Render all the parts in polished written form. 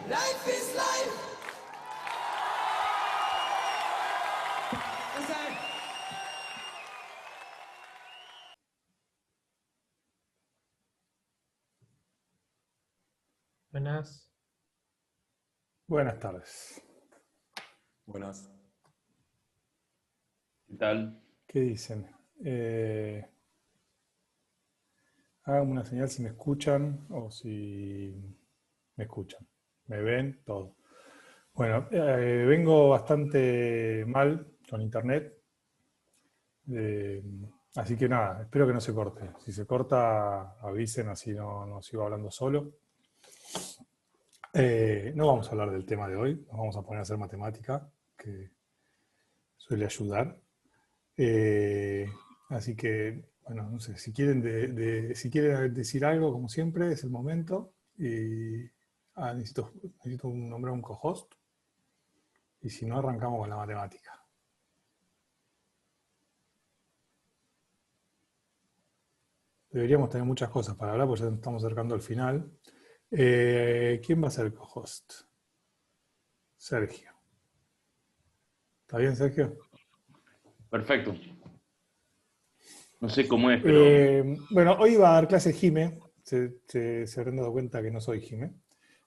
Life is life. Buenas. Buenas tardes. Buenas. ¿Qué tal? ¿Qué dicen? Háganme una señal si me escuchan o si me escuchan. ¿Me ven? Todo. Bueno, vengo bastante mal con internet. Así que nada, espero que no se corte. Si se corta, avisen, así no sigo hablando solo. No vamos a hablar del tema de hoy, nos vamos a poner a hacer matemática, que suele ayudar. Así que, bueno, no sé, si quieren, si quieren decir algo, como siempre, es el momento. Y, necesito nombrar un co-host. Y si no, arrancamos con la matemática. Deberíamos tener muchas cosas para hablar, porque ya nos estamos acercando al final. ¿Quién va a ser el co-host? Sergio. ¿Está bien, Sergio? Perfecto. No sé cómo es, pero Bueno, hoy va a dar clase Jime. Se habrán dado cuenta que no soy Jime.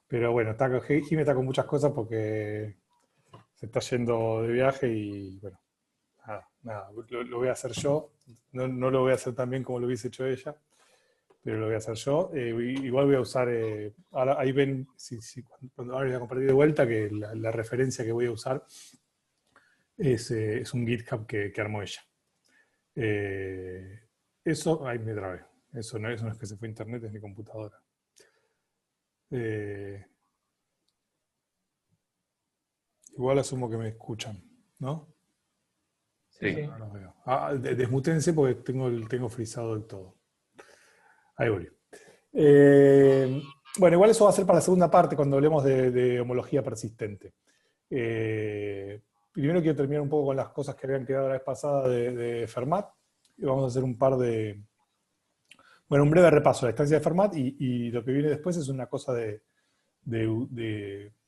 Pero bueno, Jime está con muchas cosas porque se está yendo de viaje y bueno, nada, lo voy a hacer yo. No lo voy a hacer tan bien como lo hubiese hecho ella, pero lo voy a hacer yo. Igual voy a usar, ahora ahí ven, cuando ahora voy a compartir de vuelta, que la referencia que voy a usar es un GitHub que armó ella. Eso, ahí me trabé. Eso no es que se fue a internet, es mi computadora. Igual asumo que me escuchan, ¿no? sí. No los veo. Desmutense porque tengo frisado del todo. Ahí voy. Bueno, igual eso va a ser para la segunda parte cuando hablemos de homología persistente. Primero quiero terminar un poco con las cosas que habían quedado la vez pasada de Fermat. Y vamos a hacer un breve repaso de la instancia de Fermat y lo que viene después es una cosa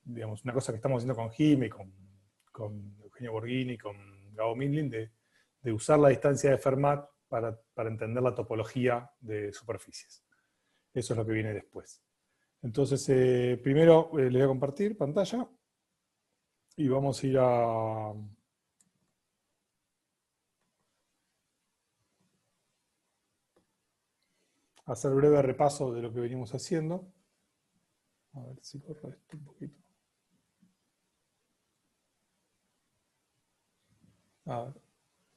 digamos, una cosa que estamos haciendo con Jime, con Eugenio Borghini, con Gabo Mindlin, de usar la distancia de Fermat para entender la topología de superficies. Eso es lo que viene después. Entonces, primero les voy a compartir pantalla y vamos a ir a hacer breve repaso de lo que venimos haciendo. A ver si corro esto un poquito. A ver.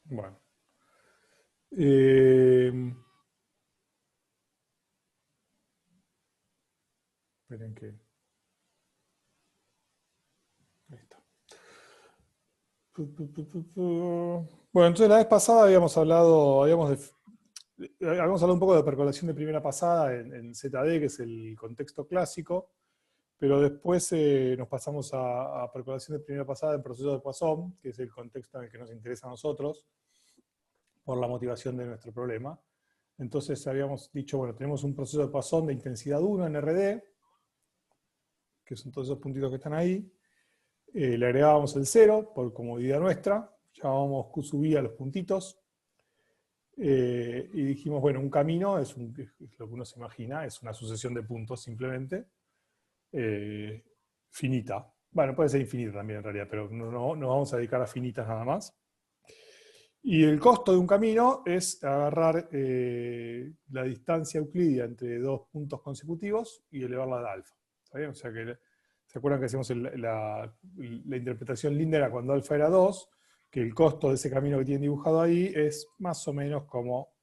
Bueno. Esperen que... Ahí está. Bueno, entonces la vez pasada habíamos hablado un poco de percolación de primera pasada en ZD, que es el contexto clásico, pero después nos pasamos a percolación de primera pasada en proceso de Poisson, que es el contexto en el que nos interesa a nosotros, por la motivación de nuestro problema. Entonces habíamos dicho, bueno, tenemos un proceso de Poisson de intensidad 1 en RD, que son todos esos puntitos que están ahí. Le agregábamos el 0 por comodidad nuestra, llamábamos Q sub i a los puntitos, y dijimos, bueno, un camino es lo que uno se imagina, es una sucesión de puntos simplemente, finita. Bueno, puede ser infinita también en realidad, pero no nos vamos a dedicar a finitas nada más. Y el costo de un camino es agarrar la distancia euclidia entre dos puntos consecutivos y elevarla de alfa. ¿Está bien? O sea que, ¿se acuerdan que hacemos la interpretación linda era cuando alfa era 2? Que el costo de ese camino que tienen dibujado ahí es más o menos como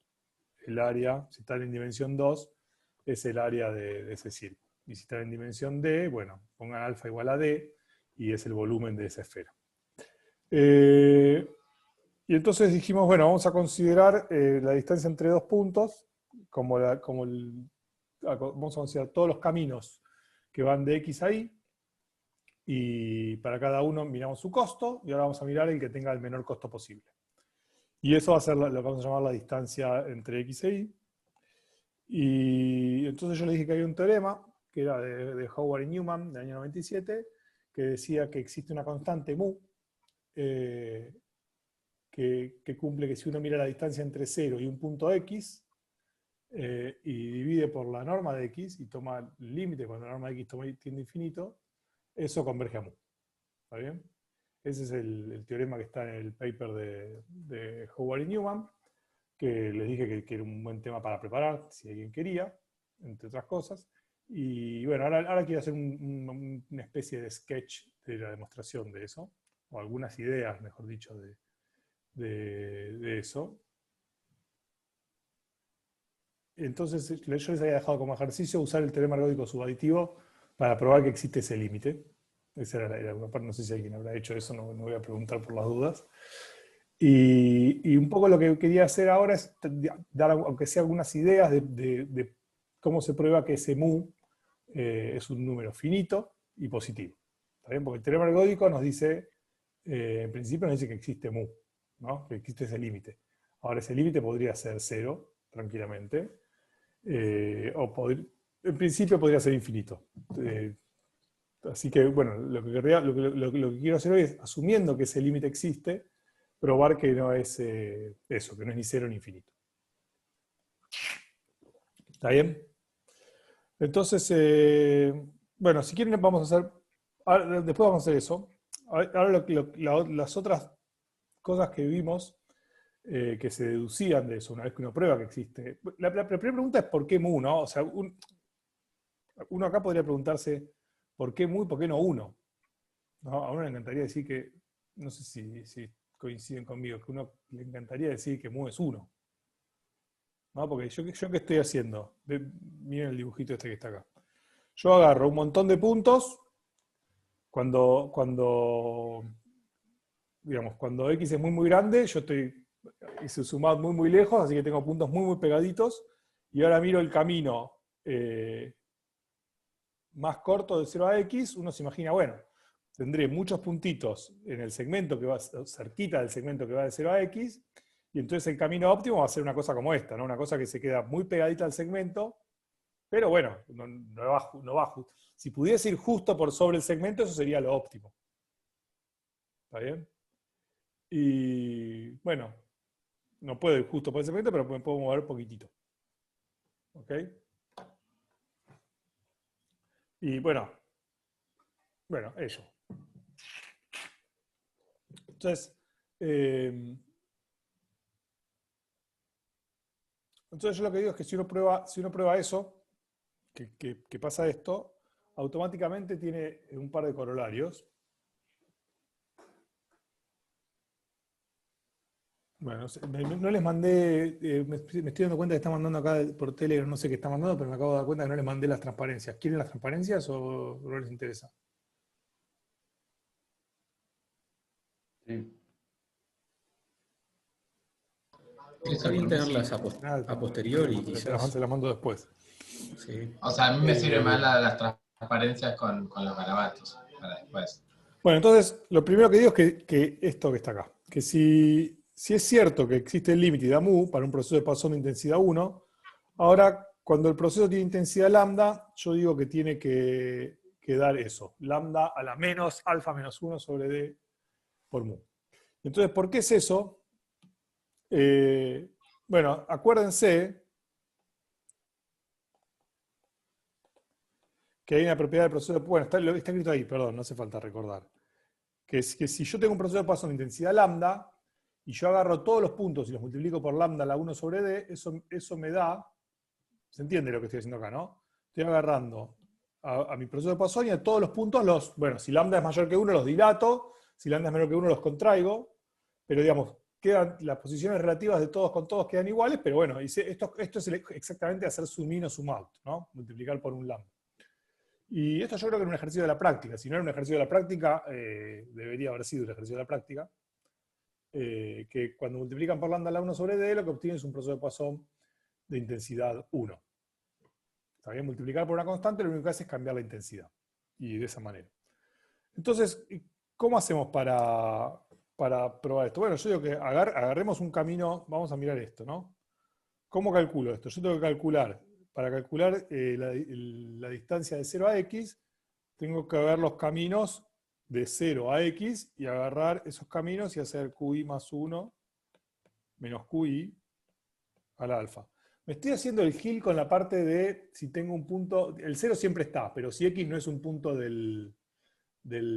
el área, si está en dimensión 2, es el área de ese círculo. Y si está en dimensión D, bueno, pongan alfa igual a D, y es el volumen de esa esfera. Y entonces dijimos, bueno, vamos a considerar la distancia entre dos puntos, vamos a considerar todos los caminos que van de X a Y, y para cada uno miramos su costo, y ahora vamos a mirar el que tenga el menor costo posible. Y eso va a ser lo que vamos a llamar la distancia entre X e Y. Y entonces yo les dije que había un teorema que era de Howard y Newman, del año 97, que decía que existe una constante mu, que cumple que si uno mira la distancia entre 0 y un punto x, y divide por la norma de x, y toma el límite cuando la norma de x tiende a infinito, eso converge a mu. ¿Está bien? Ese es el teorema que está en el paper de Howard y Newman, que les dije que era un buen tema para preparar, si alguien quería, entre otras cosas. Y bueno, ahora quiero hacer una especie de sketch de la demostración de eso, o algunas ideas, mejor dicho, de eso. Entonces, yo les había dejado como ejercicio usar el teorema ergódico subaditivo para probar que existe ese límite. Esa era una parte, no sé si alguien habrá hecho eso, no voy a preguntar por las dudas. Y un poco lo que quería hacer ahora es dar, aunque sea algunas ideas de cómo se prueba que ese mu es un número finito y positivo. ¿Está bien? Porque el teorema ergódico nos dice, en principio nos dice que existe mu, ¿no? Que existe ese límite. Ahora ese límite podría ser 0, tranquilamente, en principio podría ser infinito. Así que, bueno, lo que quiero hacer hoy es, asumiendo que ese límite existe, probar que no es eso, que no es ni 0 ni infinito. ¿Está bien? Entonces, bueno, si quieren vamos a hacer, después vamos a hacer eso. Ahora las otras cosas que vimos que se deducían de eso, una vez que uno prueba que existe. La primera pregunta es ¿por qué mu? ¿No? O sea, uno acá podría preguntarse ¿por qué mu y por qué no 1? ¿No? A uno le encantaría decir que, no sé si coinciden conmigo, que uno le encantaría decir que mu es 1. ¿No? Porque yo ¿qué estoy haciendo? Miren el dibujito este que está acá. Yo agarro un montón de puntos cuando x es muy grande, yo hice sumado muy lejos, así que tengo puntos muy pegaditos, y ahora miro el camino más corto de 0 a x, uno se imagina, bueno, tendré muchos puntitos en el segmento que va cerquita del segmento que va de 0 a x, y entonces el camino óptimo va a ser una cosa como esta, ¿no? Una cosa que se queda muy pegadita al segmento, pero bueno, no va si pudiese ir justo por sobre el segmento, eso sería lo óptimo. ¿Está bien? Y bueno, no puedo ir justo por el segmento, pero me puedo mover poquitito. ¿Ok? Y bueno, eso. Entonces, yo lo que digo es que si uno prueba eso, que pasa esto, automáticamente tiene un par de corolarios. Bueno, no les mandé, me estoy dando cuenta que está mandando acá por Telegram, no sé qué está mandando, pero me acabo de dar cuenta que no les mandé las transparencias. ¿Quieren las transparencias o no les interesa? Sí. Está bien tenerlas a posteriori, quizás. Se las mando después. Sí. O sea, a mí me sirve más las transparencias con los garabatos para después. Bueno, entonces, lo primero que digo es que esto que está acá, que si es cierto que existe el límite de mu para un proceso de Poisson de intensidad 1, ahora, cuando el proceso tiene intensidad lambda, yo digo que tiene que dar eso, lambda a la menos alfa menos 1 sobre d por mu. Entonces, ¿por qué es eso? Bueno, acuérdense que hay una propiedad del proceso de... Bueno, está escrito ahí, perdón, no hace falta recordar. Que es que si yo tengo un proceso de Poisson de intensidad lambda, y yo agarro todos los puntos y los multiplico por lambda a la 1 sobre d, eso me da... ¿Se entiende lo que estoy haciendo acá, no? Estoy agarrando a mi proceso de Poisson y a todos los puntos bueno, si lambda es mayor que 1 los dilato, si lambda es menor que 1 los contraigo, pero digamos, quedan las posiciones relativas de todos con todos quedan iguales, pero bueno, esto es exactamente hacer sum in o sum out, ¿no? Multiplicar por un lambda. Y esto yo creo que era un ejercicio de la práctica. Si no era un ejercicio de la práctica, debería haber sido un ejercicio de la práctica. Que cuando multiplican por lambda a la 1 sobre d, lo que obtienen es un proceso de Poisson de intensidad 1. Está bien, multiplicar por una constante, lo único que hace es cambiar la intensidad. Y de esa manera. Entonces, ¿cómo hacemos para probar esto? Bueno, yo digo que agarremos un camino, vamos a mirar esto, ¿no? ¿Cómo calculo esto? Yo tengo que calcular para calcular la distancia de 0 a x, tengo que ver los caminos de 0 a x y agarrar esos caminos y hacer QI más 1 menos QI al alfa. Me estoy haciendo el gil con la parte de si tengo un punto, el 0 siempre está, pero si x no es un punto del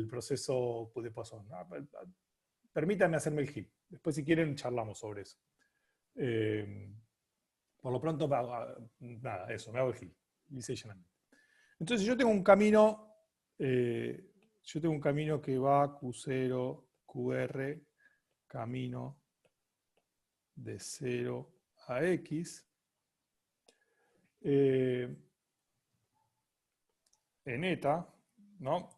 proceso de Poisson. Permítanme hacerme el gil. Después si quieren charlamos sobre eso. Por lo pronto, nada, eso, me hago el gil. Hice llenamente. Entonces yo tengo un camino, que va Q0, QR, camino de 0 a X. En eta, ¿no?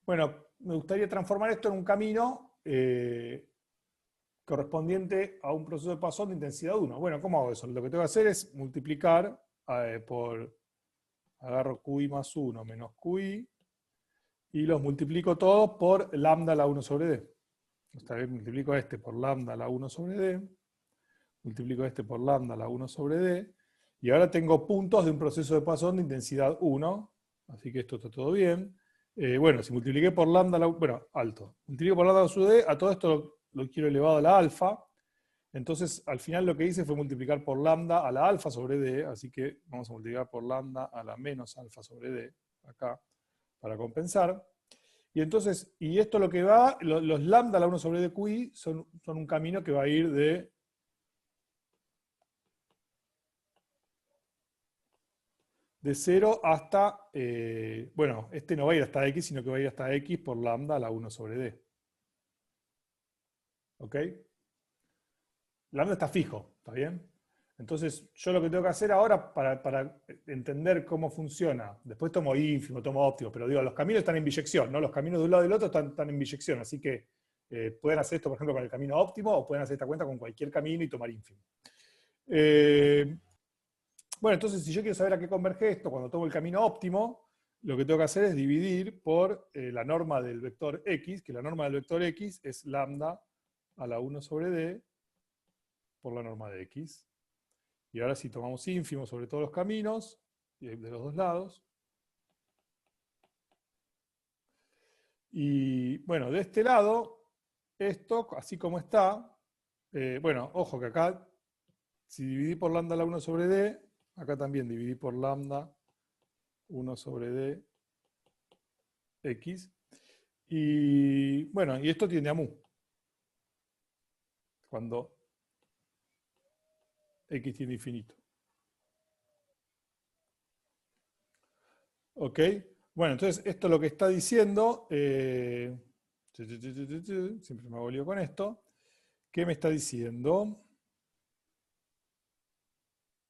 Bueno, me gustaría transformar esto en un camino correspondiente a un proceso de Poisson de intensidad 1. Bueno, ¿cómo hago eso? Lo que tengo que hacer es multiplicar agarro QI más 1 menos QI, y los multiplico todos por lambda a la 1 sobre D. Esta vez multiplico este por lambda a la 1 sobre D, multiplico este por lambda a la 1 sobre D, y ahora tengo puntos de un proceso de Poisson de intensidad 1, así que esto está todo bien. Bueno, si multipliqué por lambda a la 1, bueno, alto. Multiplico por lambda a la 1 sobre D, a todo esto lo quiero elevado a la alfa, entonces al final lo que hice fue multiplicar por lambda a la alfa sobre D, así que vamos a multiplicar por lambda a la menos alfa sobre D, acá, para compensar. Y entonces, y esto lo que va, los lambda a la 1 sobre D QI son un camino que va a ir de de 0 hasta, bueno, este no va a ir hasta x, sino que va a ir hasta x por lambda a la 1 sobre d. ¿Ok? Lambda está fijo, ¿está bien? Entonces, yo lo que tengo que hacer ahora para entender cómo funciona, después tomo ínfimo, tomo óptimo, pero digo, los caminos están en biyección, ¿no? Los caminos de un lado y del otro están en biyección, así que pueden hacer esto, por ejemplo, con el camino óptimo, o pueden hacer esta cuenta con cualquier camino y tomar ínfimo. Bueno, entonces si yo quiero saber a qué converge esto, cuando tomo el camino óptimo, lo que tengo que hacer es dividir por la norma del vector x, que la norma del vector x es lambda a la 1 sobre d por la norma de x. Y ahora si tomamos ínfimo sobre todos los caminos, de los dos lados. Y bueno, de este lado, esto, así como está, bueno, ojo que acá, si dividí por lambda a la 1 sobre d, acá también dividí por lambda 1 sobre d x. Y bueno, y esto tiende a mu. Cuando x tiende a infinito. ¿Ok? Bueno, entonces esto lo que está diciendo, siempre me hago lío con esto, ¿qué me está diciendo?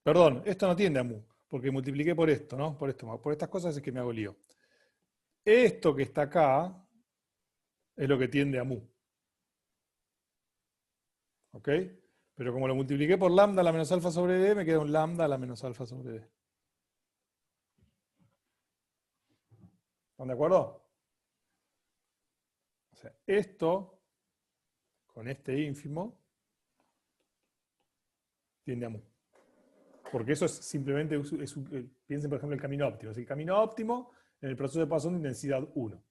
Perdón, esto no tiende a mu, porque multipliqué por esto, ¿no? Por estas cosas es que me hago lío. Esto que está acá es lo que tiende a mu. ¿Ok? Pero como lo multipliqué por lambda a la menos alfa sobre d, me queda un lambda a la menos alfa sobre d. ¿Están de acuerdo? O sea, esto, con este ínfimo, tiende a mu. Porque eso es simplemente, piensen por ejemplo el camino óptimo. Es el camino óptimo en el proceso de Poisson de intensidad 1.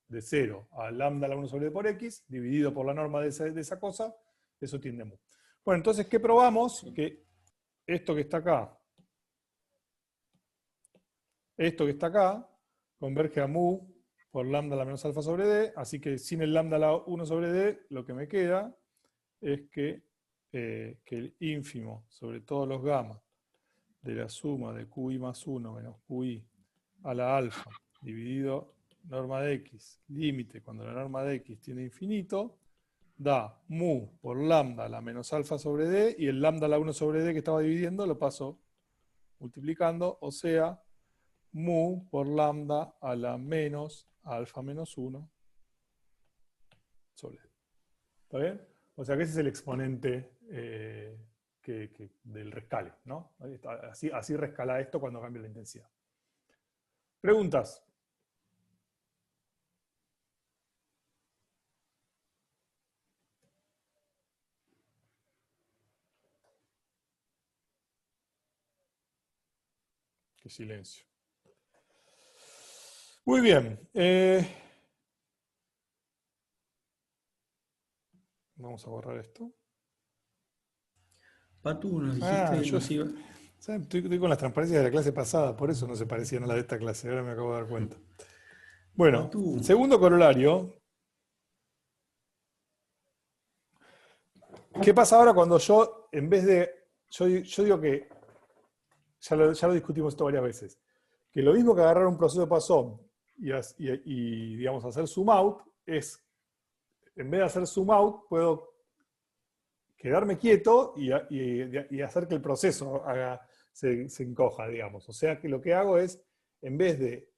De 0 a lambda a la 1 sobre d por x, dividido por la norma de esa cosa, eso tiende a mu. Bueno, entonces, ¿qué probamos? Que esto que está acá, converge a mu por lambda a la menos alfa sobre d, así que sin el lambda a la 1 sobre d, lo que me queda es que el ínfimo sobre todos los gamma de la suma de QI más 1 menos QI a la alfa dividido norma de x, límite cuando la norma de x tiende a infinito, da mu por lambda a la menos alfa sobre d, y el lambda a la 1 sobre d que estaba dividiendo lo paso multiplicando, o sea, mu por lambda a la menos alfa menos 1 sobre d. ¿Está bien? O sea que ese es el exponente del rescale, ¿no? Así rescala esto cuando cambia la intensidad. ¿Preguntas? Qué silencio. Muy bien. Vamos a borrar esto. Patu, nos dijiste, Yo nos iba... estoy con las transparencias de la clase pasada, por eso no se parecían a las de esta clase, ahora me acabo de dar cuenta. Bueno, Patu, segundo corolario. ¿Qué pasa ahora cuando yo, en vez de... Yo digo que, ya lo discutimos esto varias veces, que lo mismo que agarrar un proceso de Poisson y digamos, hacer zoom out, es, en vez de hacer zoom out, puedo quedarme quieto y hacer que el proceso se encoja, digamos. O sea que lo que hago es, en vez de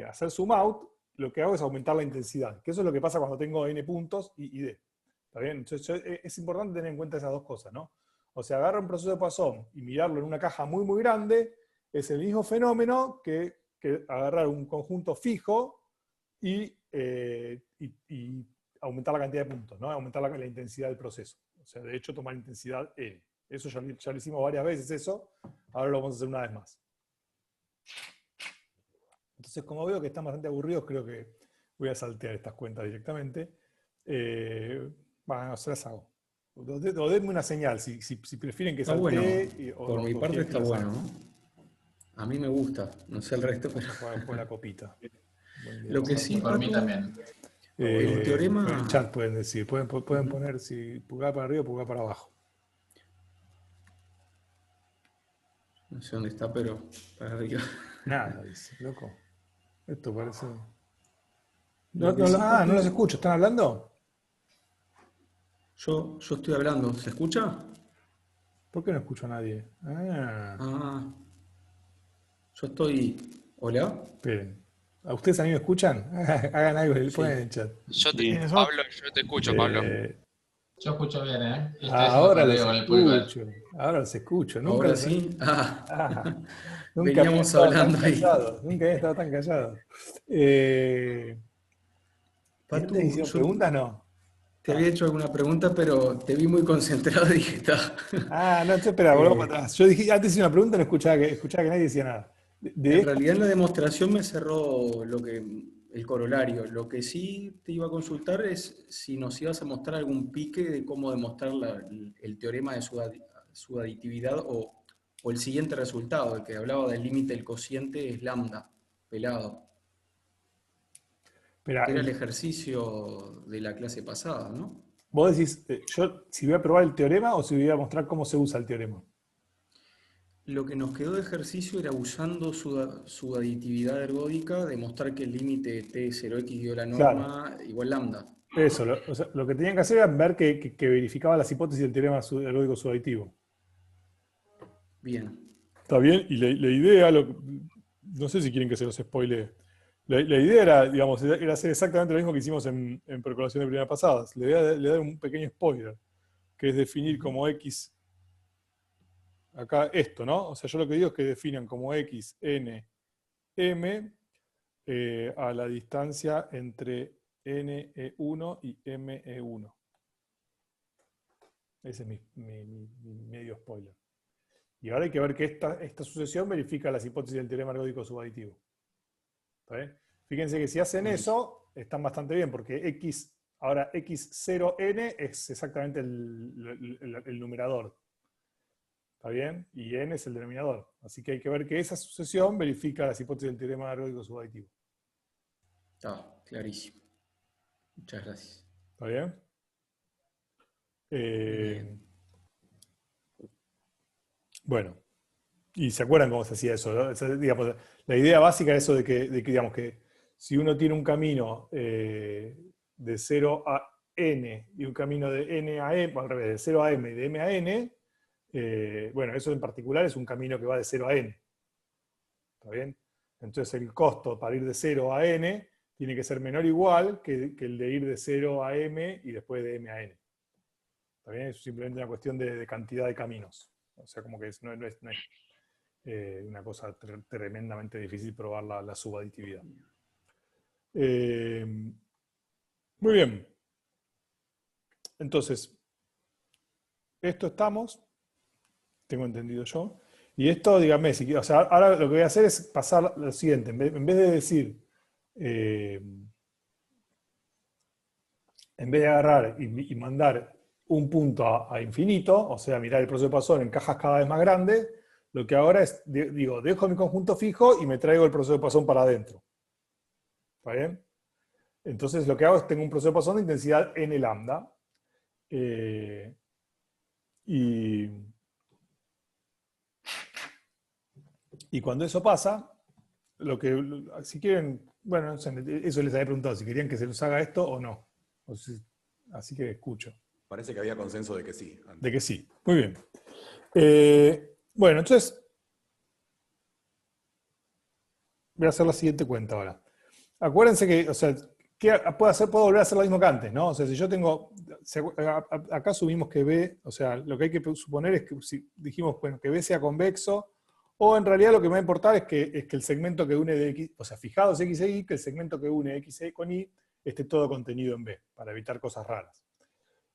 hacer zoom out, lo que hago es aumentar la intensidad, que eso es lo que pasa cuando tengo n puntos y d. ¿Está bien? Entonces es importante tener en cuenta esas dos cosas, ¿no? O sea, agarrar un proceso de Poisson y mirarlo en una caja muy, muy grande, es el mismo fenómeno que agarrar un conjunto fijo y aumentar la cantidad de puntos, ¿no? Aumentar la intensidad del proceso. O sea, de hecho, tomar intensidad N. Eso ya lo hicimos varias veces, eso. Ahora lo vamos a hacer una vez más. Entonces, como veo que están bastante aburridos, creo que voy a saltear estas cuentas directamente. Bueno, se las hago. O denme una señal, si prefieren que está saltee. bueno. Por mi parte está bueno, ¿no? A mí me gusta, no sé el resto, pero... Después la copita. Lo que sí, Por mí Patu, también. el teorema... En el chat pueden decir, pueden poner si pulgar para arriba o pulgar para abajo. No sé dónde está, pero para arriba. Nada, dice, loco. Esto parece... Lo que sí, Patu, no los escucho, ¿están hablando? Yo estoy hablando, ¿se escucha? ¿Por qué no escucho a nadie? Yo estoy... ¿Hola? Esperen. ¿A ustedes a mí me escuchan? Hagan algo, Sí. ponen en el chat. Pablo, yo te escucho, Pablo. Yo escucho bien, ¿eh? Y Ahora los con el pulgar. escucho. Ahora los escucho. Nunca ¿Ahora los- sí? Nunca habían Veníamos estado tan hablando ahí. callados. Nunca habían estado tan callados. ¿Y Patu, antes hicieron yo preguntas? No. te había hecho alguna pregunta, pero te vi muy concentrado y dije, está. No, espera, volvamos para atrás. Yo dije, antes hice una pregunta y no escuchaba que nadie decía nada. En realidad en la demostración me cerró el corolario. Lo que sí te iba a consultar es si nos ibas a mostrar algún pique de cómo demostrar el teorema de su aditividad o el siguiente resultado, el que hablaba del límite del cociente es lambda, pelado. Espera, Que era el ejercicio de la clase pasada, ¿no? vos decís, yo si voy a probar el teorema o si voy a mostrar cómo se usa el teorema. Lo que nos quedó de ejercicio era usando su aditividad ergódica, demostrar que el límite de T0x dio la norma igual lambda. Eso, o sea, lo que tenían que hacer era ver que verificaba las hipótesis del teorema ergódico subaditivo. Bien. Está bien, y la idea, no sé si quieren que se los spoilee. La idea era, digamos, era hacer exactamente lo mismo que hicimos en percolación de primeras pasadas. Le voy a dar un pequeño spoiler, que es definir como X, acá esto, ¿no? O sea, yo lo que digo es que definan como X, N, M, a la distancia entre NE1 y ME1. Ese es mi medio spoiler. Y ahora hay que ver que esta sucesión verifica las hipótesis del teorema ergódico subaditivo. ¿Está bien? Fíjense que si hacen eso, están bastante bien, porque ahora X0N es exactamente el numerador. ¿Está bien? Y N es el denominador. Así que hay que ver que esa sucesión verifica las hipótesis del teorema ergódico subaditivo. Está clarísimo. Muchas gracias. ¿Está bien? Bien. Bueno, y se acuerdan cómo se hacía eso, ¿no? O sea, digamos, la idea básica es eso de que, digamos, que si uno tiene un camino de 0 a n y un camino de n a m, al revés, de 0 a m y de m a n, bueno, eso en particular es un camino que va de 0 a n. ¿Está bien? Entonces el costo para ir de 0 a n tiene que ser menor o igual que el de ir de 0 a m y después de m a n. ¿Está bien? Es simplemente una cuestión de cantidad de caminos. O sea, como que no es una cosa tremendamente difícil probar la subaditividad. Muy bien. Entonces, esto estamos, tengo entendido yo. Y esto, dígame, si, o sea, ahora lo que voy a hacer es pasar lo siguiente. En vez de decir, en vez de agarrar y mandar un punto a infinito, o sea, mirar el proceso de Poisson en cajas cada vez más grandes, lo que ahora es, digo, dejo mi conjunto fijo y me traigo el proceso de Poisson para adentro. ¿Está bien? Entonces lo que hago es tengo un proceso de Poisson de intensidad n lambda. Y cuando eso pasa, si quieren, bueno, eso les había preguntado, si querían que se los haga esto o no. Así que escucho. Parece que había consenso de que sí. De que sí. Muy bien. Bueno, entonces, voy a hacer la siguiente cuenta ahora. Acuérdense que, o sea, puedo volver a hacer lo mismo que antes, ¿no? O sea, si yo tengo, acá asumimos que B, o sea, lo que hay que suponer es que si dijimos, bueno, que B sea convexo, o en realidad lo que me va a importar es que el segmento que une de X, o sea, fijados X e Y, que el segmento que une X con Y esté todo contenido en B, para evitar cosas raras.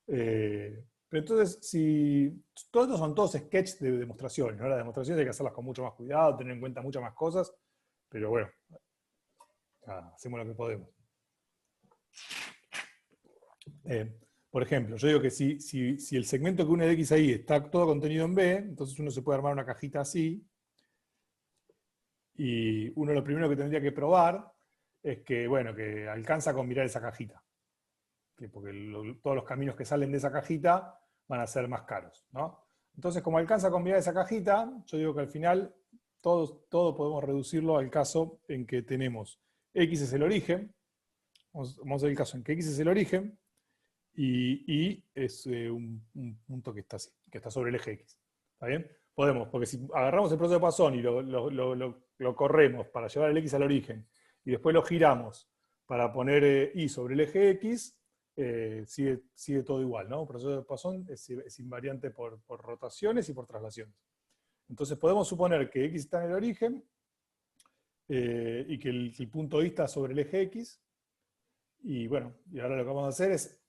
Pero entonces, si todos estos son todos sketches de demostraciones, ¿no? Las demostraciones hay que hacerlas con mucho más cuidado, tener en cuenta muchas más cosas, pero bueno, hacemos lo que podemos. Por ejemplo, yo digo que si el segmento que une de X a Y está todo contenido en B, entonces uno se puede armar una cajita así, y uno lo primero que tendría que probar es que, bueno, que alcanza con mirar esa cajita. Porque todos los caminos que salen de esa cajita van a ser más caros, ¿no? Entonces, como alcanza con mirar esa cajita, yo digo que al final todo podemos reducirlo al caso en que tenemos X es el origen, vamos a ver el caso en que X es el origen, y es un punto que está así, que está sobre el eje X. ¿Está bien? Podemos, porque si agarramos el proceso de Poisson y lo corremos para llevar el X al origen, y después lo giramos para poner Y sobre el eje X, sigue todo igual, ¿no? El proceso de Poisson es invariante por rotaciones y por traslaciones. Entonces podemos suponer que X está en el origen y que el punto Y está sobre el eje X. Y bueno, y ahora lo que vamos a hacer es,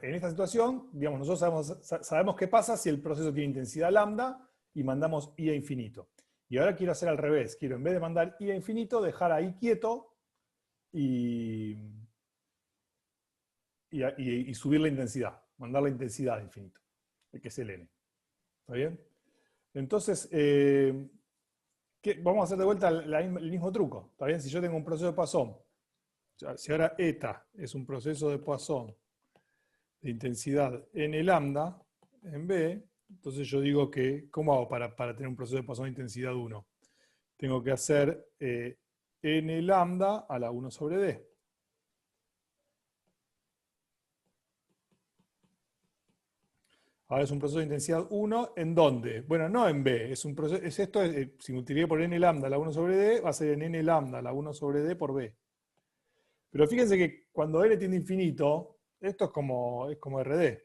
en esta situación, digamos, nosotros sabemos qué pasa si el proceso tiene intensidad lambda y mandamos I a infinito. Y ahora quiero hacer al revés. Quiero, en vez de mandar I a infinito, dejar ahí quieto y subir la intensidad, mandar la intensidad a infinito, que es el n. ¿Está bien? Entonces, vamos a hacer de vuelta el mismo truco. ¿Está bien? Si yo tengo un proceso de Poisson, si ahora eta es un proceso de Poisson de intensidad n lambda en B, entonces yo digo que, ¿cómo hago para tener un proceso de Poisson de intensidad 1? Tengo que hacer n lambda a la 1 sobre D. Ahora es un proceso de intensidad 1, ¿en dónde? Bueno, no en B, es un proceso, si multipliqué por n lambda a la 1 sobre D, va a ser en n lambda a la 1 sobre D por B. Pero fíjense que cuando L tiende a infinito, esto es como RD.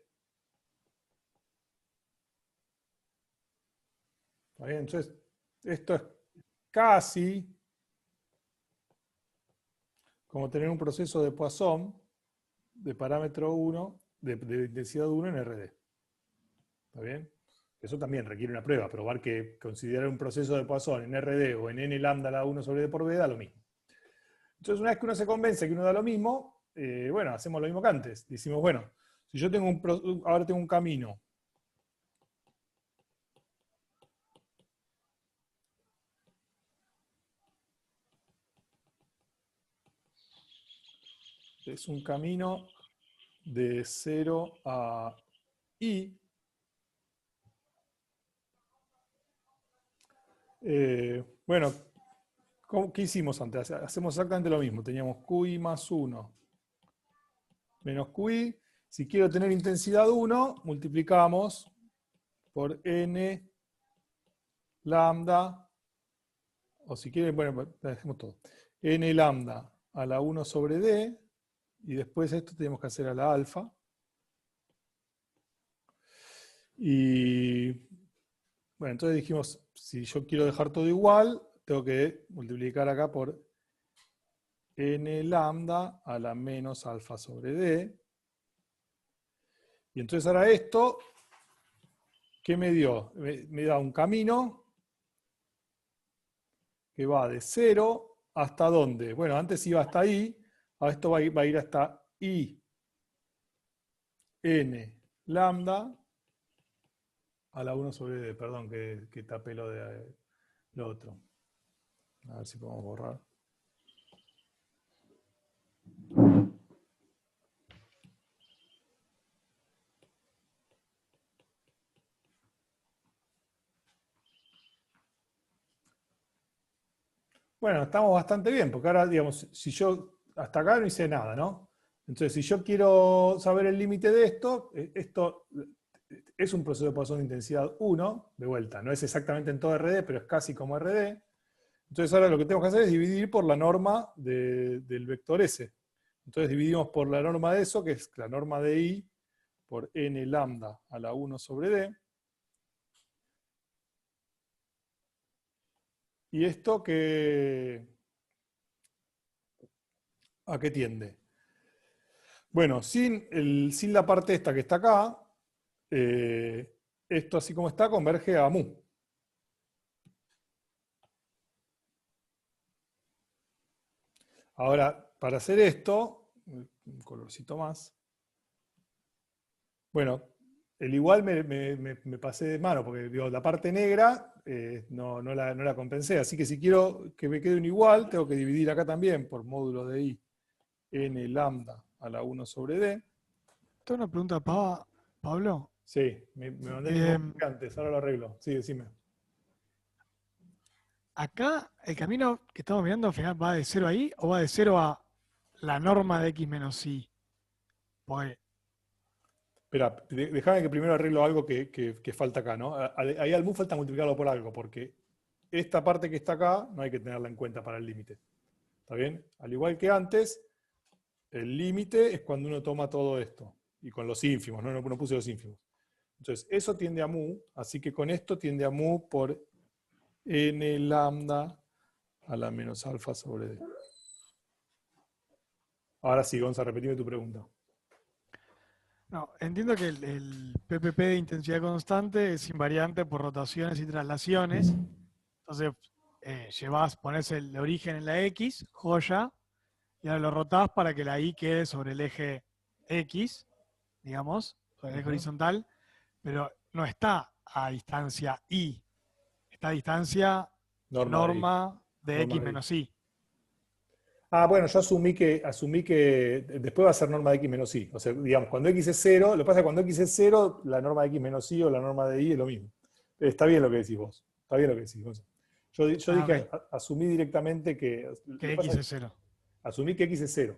¿Está bien? Entonces, esto es casi como tener un proceso de Poisson de parámetro 1, de intensidad 1 en RD. ¿Está bien? Eso también requiere una prueba, probar que considerar un proceso de Poisson en RD o en n lambda a la 1 sobre D por B da lo mismo. Entonces, una vez que uno se convence que uno da lo mismo, bueno, hacemos lo mismo que antes. Decimos, bueno, si yo ahora tengo un camino es un camino de 0 a I. Bueno, ¿qué hicimos antes? Hacemos exactamente lo mismo. Teníamos QI más 1 menos QI. Si quiero tener intensidad 1, multiplicamos por n lambda, o si quieren, bueno, dejemos todo. N lambda a la 1 sobre D, y después esto tenemos que hacer a la alfa. Y bueno, entonces dijimos, si yo quiero dejar todo igual, tengo que multiplicar acá por n lambda a la menos alfa sobre D. Y entonces ahora esto, ¿qué me dio? Me da un camino que va de 0 hasta ¿dónde? Bueno, antes iba hasta I, ahora esto va a ir hasta I n lambda a la 1 sobre D. Perdón que tapé lo otro. A ver si podemos borrar. Bueno, estamos bastante bien, porque ahora, digamos, si yo hasta acá no hice nada, ¿no? Entonces, si yo quiero saber el límite de esto es un proceso de Poisson de intensidad 1, de vuelta, no es exactamente en todo RD, pero es casi como RD. Entonces ahora lo que tengo que hacer es dividir por la norma del vector S. Entonces dividimos por la norma de eso, que es la norma de I, por n lambda a la 1 sobre D. ¿Y esto a qué tiende? Bueno, sin la parte esta que está acá, esto así como está converge a mu. Ahora, para hacer esto, un colorcito más. Bueno, el igual me pasé de mano, porque digo, la parte negra no la compensé. Así que si quiero que me quede un igual, tengo que dividir acá también por módulo de I n lambda a la 1 sobre D. Tengo una pregunta, Pablo. Sí, me mandé el mismo que antes, ahora lo arreglo. Sí, decime. Acá el camino que estamos mirando al final va de 0 a I o va de 0 a la norma de X menos Y. Porque Espera, déjame que primero arreglo algo que falta acá, ¿no? Ahí al mu falta multiplicarlo por algo, porque esta parte que está acá no hay que tenerla en cuenta para el límite. ¿Está bien? Al igual que antes, el límite es cuando uno toma todo esto. Y con los ínfimos, no puse los ínfimos. Entonces, eso tiende a mu, así que con esto tiende a mu por n lambda a la menos alfa sobre D. Ahora sí, Gonza, repetime tu pregunta. no, entiendo que el PPP de intensidad constante es invariante por rotaciones y traslaciones. Entonces, pones el origen en la X, joya, y ahora lo rotás para que la Y quede sobre el eje X, digamos, sobre el eje horizontal, pero no está a distancia Y, está a distancia norma de X menos Y. Ah, bueno, yo asumí que después va a ser norma de X menos Y. O sea, digamos, cuando X es 0, lo que pasa es que cuando X es 0, la norma de X menos Y o la norma de Y es lo mismo. Está bien lo que decís vos. Está bien lo que decís vos. Yo dije, Okay. asumí directamente que X es 0. Asumí que X es 0.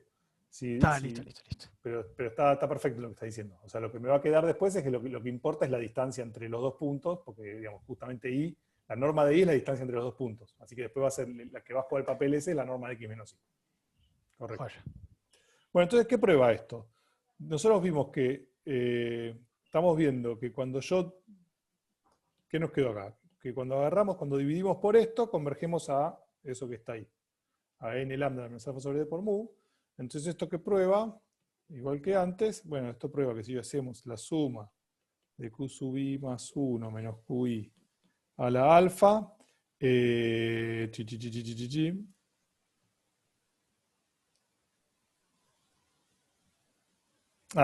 Listo. Pero está perfecto lo que está diciendo. O sea, lo que me va a quedar después es que lo que importa es la distancia entre los dos puntos, porque, digamos, justamente Y, la norma de Y es la distancia entre los dos puntos. Así que después va a ser la que vas por el papel ese, la norma de X menos Y. Correcto. Joya. Bueno, entonces, ¿qué prueba esto? Nosotros vimos que estamos viendo que cuando ¿qué nos quedó acá? Que cuando dividimos por esto, convergemos a eso que está ahí. A n lambda menos alfa sobre d por mu. Entonces, ¿esto qué prueba? Igual que antes, bueno, esto prueba que si hacemos la suma de q sub i más 1 menos qi a la alfa,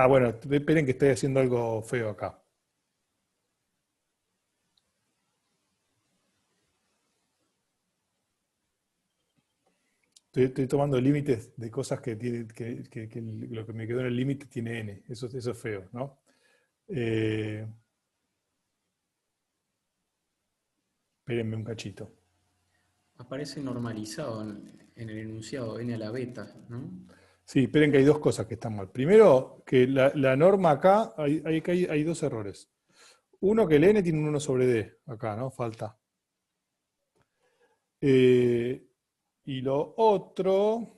bueno, esperen que estoy haciendo algo feo acá. Estoy tomando límites de cosas que lo que me quedó en el límite tiene n. Eso es feo, ¿no? Espérenme un cachito. Aparece normalizado en el enunciado, n a la beta, ¿no? Sí, esperen que hay dos cosas que están mal. Primero, que la norma acá, hay dos errores. Uno, que el n tiene un 1 sobre d, acá, ¿no? Falta. Y lo otro...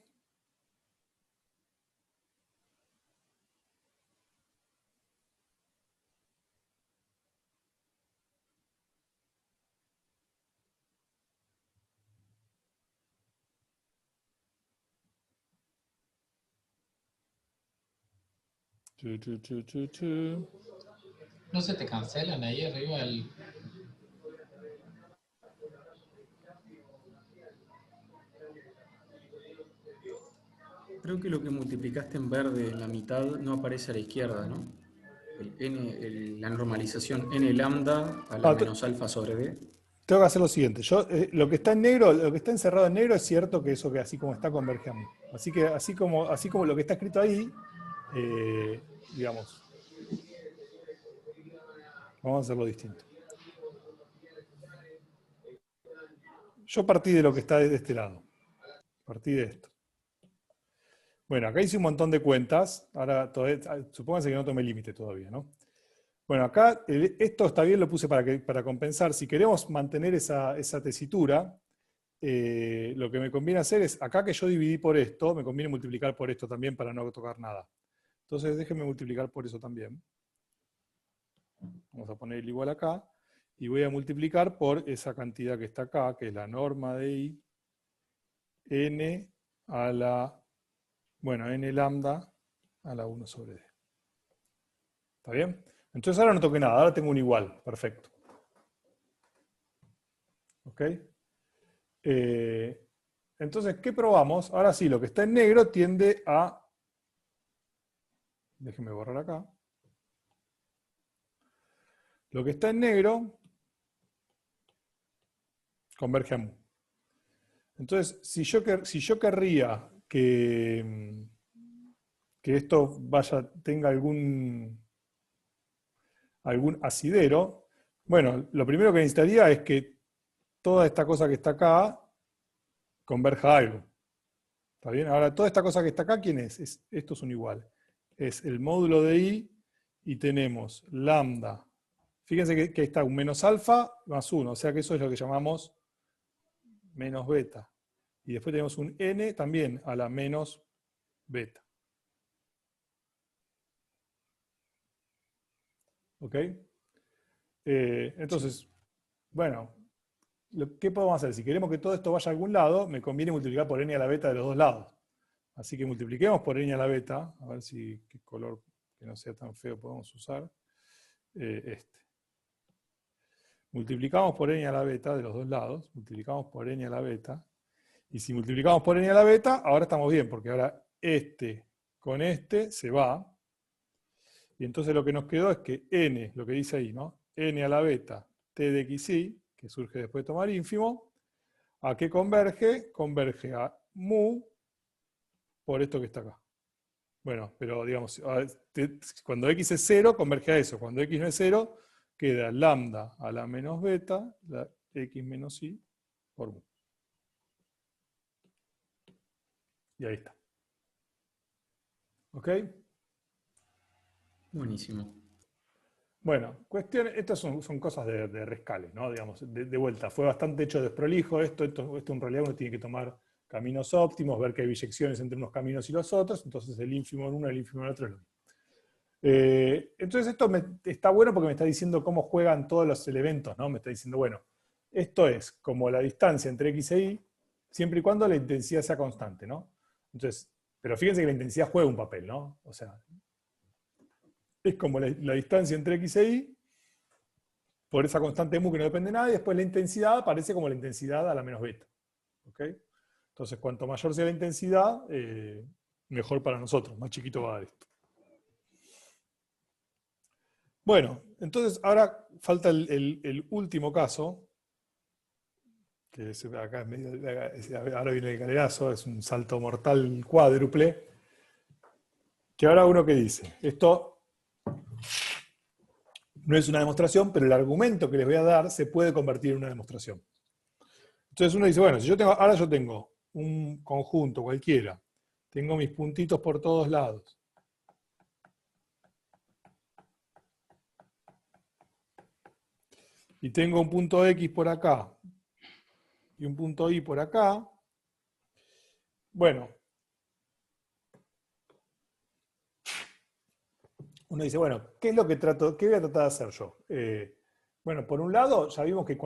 ¿No se te cancelan ahí arriba el...? Creo que lo que multiplicaste en verde en la mitad no aparece a la izquierda, ¿no? La normalización n lambda a la menos alfa sobre d. Tengo que hacer lo siguiente. Yo, lo que está en negro, lo que está encerrado en negro es cierto que eso que así como está converge a mí. Así que así como lo que está escrito ahí, digamos, vamos a hacerlo distinto. Yo partí de lo que está de este lado. Partí de esto. Bueno, acá hice un montón de cuentas. Ahora, supónganse que no tomé límite todavía, ¿no? Bueno, acá esto está bien, lo puse para compensar. Si queremos mantener esa tesitura, lo que me conviene hacer es, acá que yo dividí por esto, me conviene multiplicar por esto también para no tocar nada. Entonces déjenme multiplicar por eso también. Vamos a poner el igual acá. Y voy a multiplicar por esa cantidad que está acá, que es la norma de I, n a la, bueno, n lambda a la 1 sobre d. ¿Está bien? Entonces ahora no toqué nada, ahora tengo un igual, perfecto. ¿Ok? Entonces, ¿qué probamos? Ahora sí, lo que está en negro tiende a... Déjenme borrar acá. Lo que está en negro converge a mu. Entonces, si yo querría que esto tenga algún asidero, bueno, lo primero que necesitaría es que toda esta cosa que está acá converja a algo. ¿Está bien? Ahora, toda esta cosa que está acá, ¿quién es? Esto es un igual. Es el módulo de I y tenemos lambda. Fíjense que está un menos alfa más 1, o sea que eso es lo que llamamos menos beta. Y después tenemos un n también a la menos beta. ¿Ok? Entonces, bueno, ¿qué podemos hacer? Si queremos que todo esto vaya a algún lado, me conviene multiplicar por n a la beta de los dos lados. Así que multipliquemos por n a la beta, a ver si qué color que no sea tan feo podemos usar. Este. Multiplicamos por n a la beta de los dos lados, multiplicamos por n a la beta, y si multiplicamos por n a la beta, ahora estamos bien, porque ahora este con este se va, y entonces lo que nos quedó es que n, lo que dice ahí, ¿no? N a la beta t de xi, que surge después de tomar ínfimo, ¿a qué converge? Converge a mu por esto que está acá. Bueno, pero digamos, cuando x es 0, converge a eso. Cuando x no es 0, queda lambda a la menos beta, la x menos i, por mu. Y ahí está. ¿Ok? Buenísimo. Bueno, estas son cosas de rescale, ¿no? Digamos, de vuelta. Fue bastante hecho desprolijo esto en realidad uno tiene que tomar caminos óptimos, ver que hay biyecciones entre unos caminos y los otros, entonces el ínfimo en uno y el ínfimo en el otro es lo mismo. Entonces esto está bueno porque me está diciendo cómo juegan todos los elementos, ¿no? Me está diciendo, bueno, esto es como la distancia entre x e y, siempre y cuando la intensidad sea constante, ¿no? Entonces, pero fíjense que la intensidad juega un papel, ¿no? O sea, es como la distancia entre x e y, por esa constante mu que no depende de nada, y después la intensidad aparece como la intensidad a la menos beta. ¿Ok? Entonces, cuanto mayor sea la intensidad, mejor para nosotros, más chiquito va a dar esto. Bueno, entonces ahora falta el último caso, que es acá ahora viene el galerazo, es un salto mortal cuádruple, que ahora uno que dice, esto no es una demostración, pero el argumento que les voy a dar se puede convertir en una demostración. Entonces uno dice, bueno, si ahora yo tengo un conjunto cualquiera, tengo mis puntitos por todos lados, y tengo un punto X por acá, y un punto Y por acá, bueno, uno dice, bueno, ¿qué voy a tratar de hacer yo? Bueno, por un lado, ya vimos que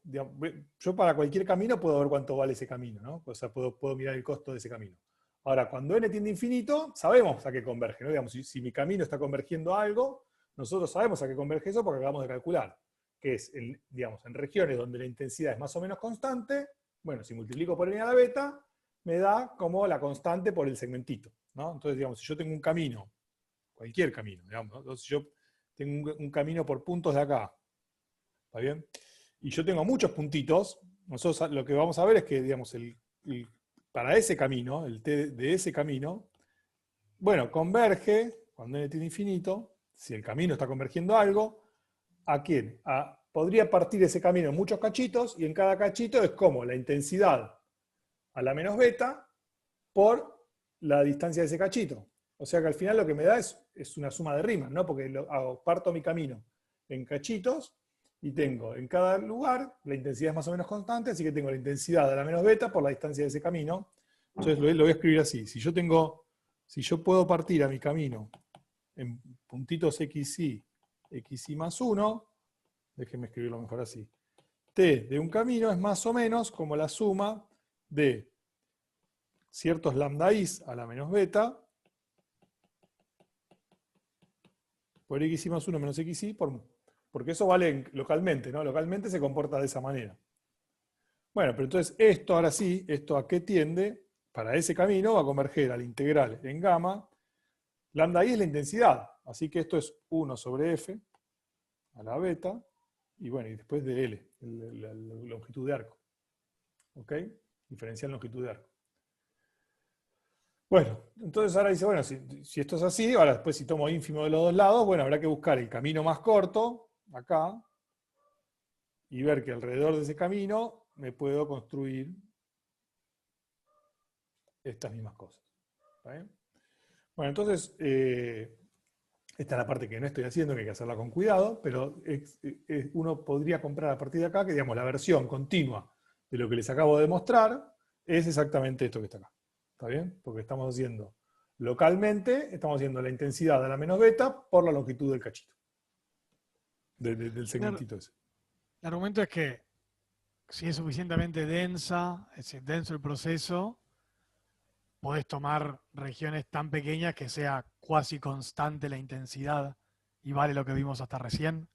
digamos, yo para cualquier camino puedo ver cuánto vale ese camino, ¿no? O sea, puedo mirar el costo de ese camino. Ahora, cuando n tiende a infinito, sabemos a qué converge, ¿no? Digamos, si mi camino está convergiendo a algo, nosotros sabemos a qué converge eso porque acabamos de calcular, que es, digamos, en regiones donde la intensidad es más o menos constante, bueno, si multiplico por n a la beta, me da como la constante por el segmentito, ¿no? Entonces, digamos, si yo tengo un camino, cualquier camino, digamos, ¿no? Entonces yo tengo un camino por puntos de acá, ¿está bien? Y yo tengo muchos puntitos, nosotros lo que vamos a ver es que, digamos, para ese camino, el t de ese camino, bueno, converge, cuando n tiene infinito, si el camino está convergiendo a algo, ¿a quién? Podría partir ese camino en muchos cachitos, y en cada cachito es como la intensidad a la menos beta por la distancia de ese cachito. O sea que al final lo que me da es una suma de rimas, ¿no? Porque parto mi camino en cachitos y tengo en cada lugar la intensidad es más o menos constante, así que tengo la intensidad a la menos beta por la distancia de ese camino. Entonces lo voy a escribir así. Si yo puedo partir a mi camino en puntitos xy más 1, déjenme escribirlo mejor así. T de un camino es más o menos como la suma de ciertos lambda i's a la menos beta por xy más 1 menos xy, porque eso vale localmente, ¿no? Localmente se comporta de esa manera. Bueno, pero entonces esto ahora sí, ¿esto a qué tiende? Para ese camino va a converger al integral en gamma. Lambda i es la intensidad, así que esto es 1 sobre f a la beta, y bueno, y después de L, la longitud de arco. ¿Ok? Diferencial longitud de arco. Bueno, entonces ahora dice, bueno, si esto es así, ahora después si tomo ínfimo de los dos lados, bueno, habrá que buscar el camino más corto, acá, y ver que alrededor de ese camino me puedo construir estas mismas cosas. ¿Está bien? Bueno, entonces, esta es la parte que no estoy haciendo, que hay que hacerla con cuidado, pero uno podría comprar a partir de acá, que digamos, la versión continua de lo que les acabo de mostrar es exactamente esto que está acá. ¿Está bien? Porque estamos haciendo localmente, estamos haciendo la intensidad a la menos beta por la longitud del cachito. Del segmentito ese. El argumento es que si es suficientemente denso el proceso, podés tomar regiones tan pequeñas que sea cuasi constante la intensidad y vale lo que vimos hasta recién,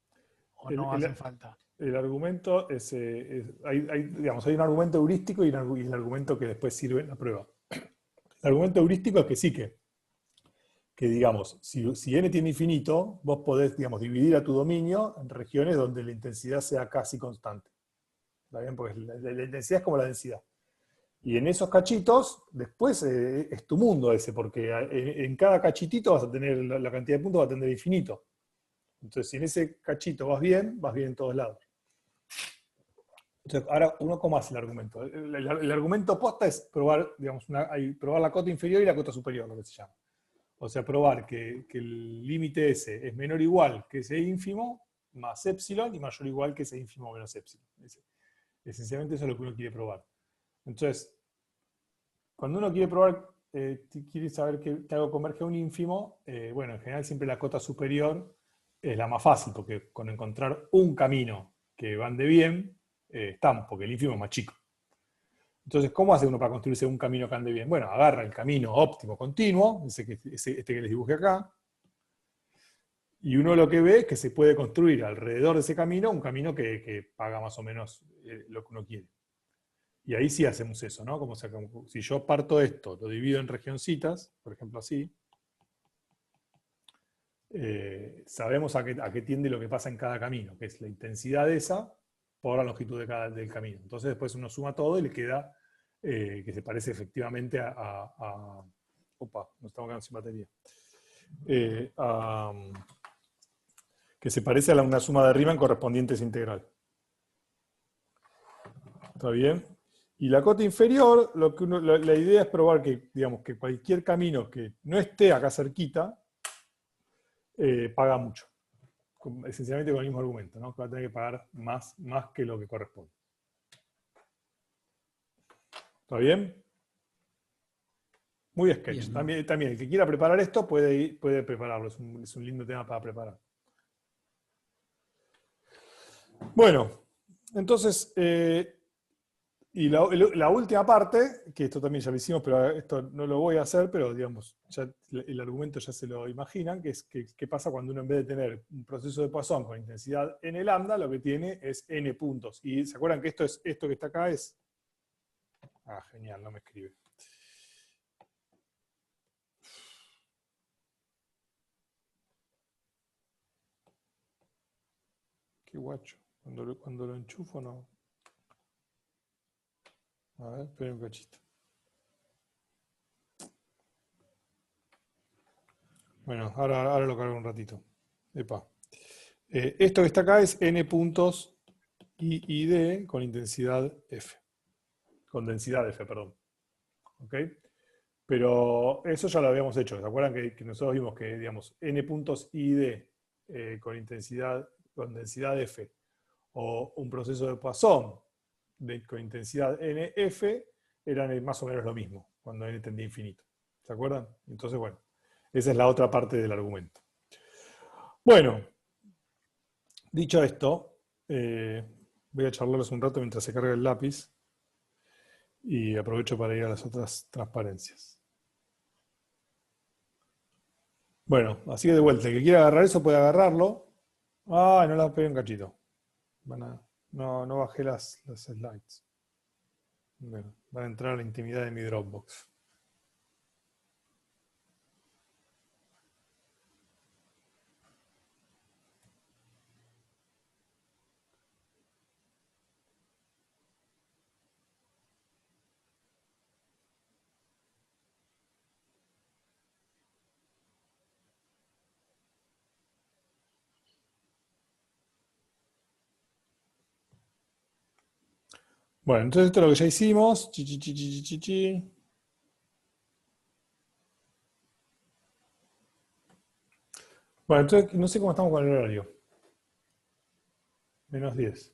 o no hace falta. El argumento digamos, hay un argumento heurístico y el argumento que después sirve en la prueba. El argumento heurístico es que sí que digamos, si n tiene infinito, vos podés, digamos, dividir a tu dominio en regiones donde la intensidad sea casi constante. ¿Está bien? Porque la intensidad es como la densidad. Y en esos cachitos, después es tu mundo ese, porque en cada cachitito vas a tener, la cantidad de puntos va a tener infinito. Entonces, si en ese cachito vas bien en todos lados. Entonces, ahora, ¿cómo hace el argumento? El argumento posta es probar, digamos, probar la cota inferior y la cota superior, lo que se llama. O sea, probar que el límite ese es menor o igual que ese ínfimo más epsilon y mayor o igual que ese ínfimo menos epsilon. Esencialmente eso es lo que uno quiere probar. Entonces, cuando uno quiere probar, quiere saber que algo converge a un ínfimo, bueno, en general siempre la cota superior es la más fácil, porque con encontrar un camino que van de bien, están, porque el ínfimo es más chico. Entonces, ¿cómo hace uno para construirse un camino que ande bien? Bueno, agarra el camino óptimo continuo, este que les dibujé acá, y uno lo que ve es que se puede construir alrededor de ese camino un camino que paga más o menos lo que uno quiere. Y ahí sí hacemos eso, ¿no? Como si yo parto esto, lo divido en regioncitas, por ejemplo así, sabemos a qué tiende lo que pasa en cada camino, que es la intensidad esa por la longitud del camino. Entonces después uno suma todo y le queda que se parece efectivamente opa, nos estamos quedando sin batería. Que se parece a una suma de Riemann correspondiente a esa integral. ¿Está bien? Y la cota inferior, la idea es probar que, digamos, que cualquier camino que no esté acá cerquita, paga mucho. Esencialmente con el mismo argumento, ¿no? Que va a tener que pagar más que lo que corresponde. ¿Está bien? Muy sketch. Bien. También el que quiera preparar esto puede prepararlo. Es un lindo tema para preparar. Bueno, entonces, y la última parte, que esto también ya lo hicimos, pero esto no lo voy a hacer, pero digamos, ya el argumento ya se lo imaginan, que es qué pasa cuando uno en vez de tener un proceso de Poisson con intensidad n lambda, lo que tiene es n puntos. Y se acuerdan que esto que está acá es... Ah, genial, no me escribe. Qué guacho. Cuando lo enchufo no. A ver, espera un cachito. Bueno, ahora lo cargo un ratito. Epa. Esto que está acá es n puntos I y D con intensidad F. Con densidad F, perdón. ¿Ok? Pero eso ya lo habíamos hecho. ¿Se acuerdan que nosotros vimos que, digamos, n puntos I y D con densidad F o un proceso de Poisson con intensidad NF eran más o menos lo mismo cuando n tendía a infinito. ¿Se acuerdan? Entonces, bueno, esa es la otra parte del argumento. Bueno, dicho esto, voy a charlarles un rato mientras se carga el lápiz y aprovecho para ir a las otras transparencias. Bueno, así que de vuelta, el que quiera agarrar eso puede agarrarlo. Ah, no la pegué un cachito. No bajé las slides. Bueno, van a entrar a la intimidad de mi Dropbox. Bueno, entonces esto es lo que ya hicimos. Bueno, entonces no sé cómo estamos con el horario. -10.